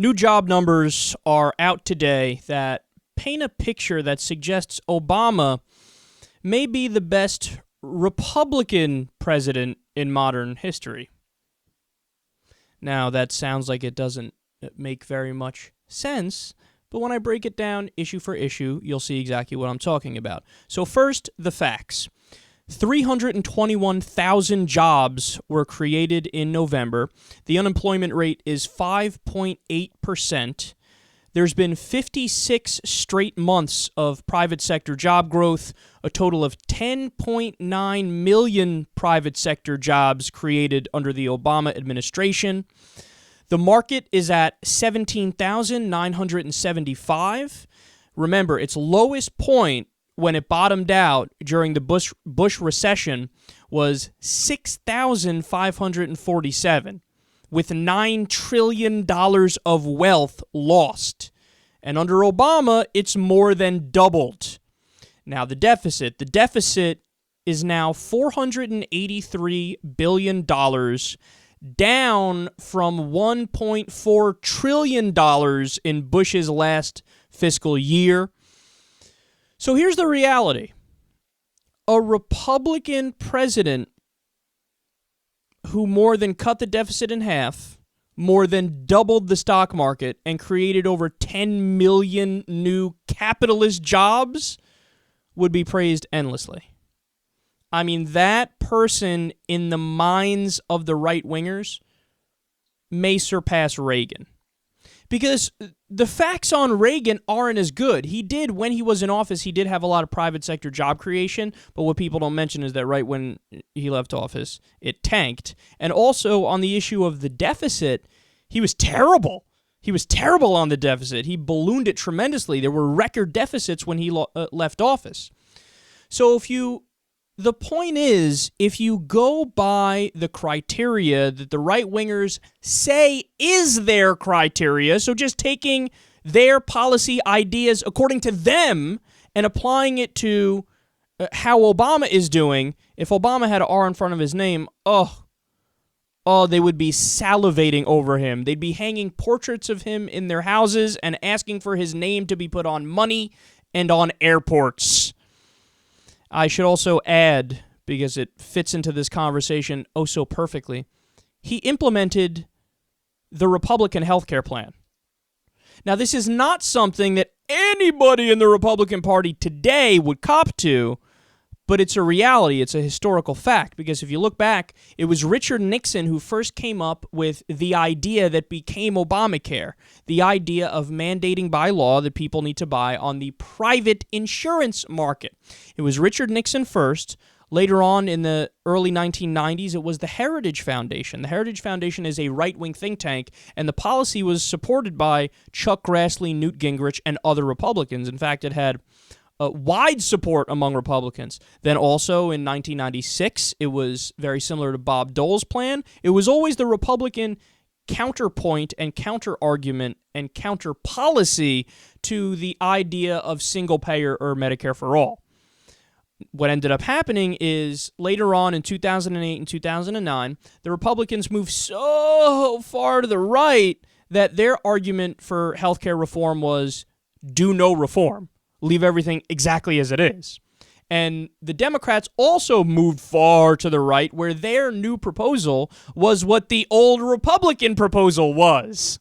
New job numbers are out today that paint a picture that suggests Obama may be the best Republican president in modern history. Now, that sounds like it doesn't make very much sense, but when I break it down issue for issue, you'll see exactly what I'm talking about. So first, the facts. 321,000 jobs were created in November. The unemployment rate is 5.8%. There's been 56 straight months of private sector job growth, a total of 10.9 million private sector jobs created under the Obama administration. The market is at 17,975. Remember, its lowest point when it bottomed out during the Bush recession was 6,547, with $9 trillion of wealth lost. And under Obama, it's more than doubled. Now, the deficit is now $483 billion, down from $1.4 trillion in Bush's last fiscal year. So here's the reality. A Republican president who more than cut the deficit in half, more than doubled the stock market, and created over 10 million new capitalist jobs would be praised endlessly. I mean, that person in the minds of the right-wingers may surpass Reagan. Because the facts on Reagan aren't as good. He did, when he was in office, he did have a lot of private sector job creation, but what people don't mention is that right when he left office, it tanked. And also on the issue of the deficit, he was terrible. He was terrible on the deficit. He ballooned it tremendously. There were record deficits when he left office. So the point is, if you go by the criteria that the right-wingers say is their criteria, so just taking their policy ideas according to them and applying it to how Obama is doing, if Obama had an R in front of his name, they would be salivating over him. They'd be hanging portraits of him in their houses and asking for his name to be put on money and on airports. I should also add, because it fits into this conversation oh so perfectly, he implemented the Republican healthcare plan. Now, this is not something that anybody in the Republican Party today would cop to, but it's a reality. It's a historical fact, because if you look back, it was Richard Nixon who first came up with the idea that became Obamacare, the idea of mandating by law that people need to buy on the private insurance market. It was Richard Nixon first. Later on in the early 1990s, it was the Heritage Foundation. The Heritage Foundation is a right-wing think tank, and the policy was supported by Chuck Grassley, Newt Gingrich, and other Republicans. In fact, it had wide support among Republicans. Then also in 1996, it was very similar to Bob Dole's plan. It was always the Republican counterpoint and counter-argument and counter-policy to the idea of single-payer or Medicare for all. What ended up happening is later on in 2008 and 2009, the Republicans moved so far to the right that their argument for healthcare reform was do no reform. Leave everything exactly as it is. And the Democrats also moved far to the right, where their new proposal was what the old Republican proposal was.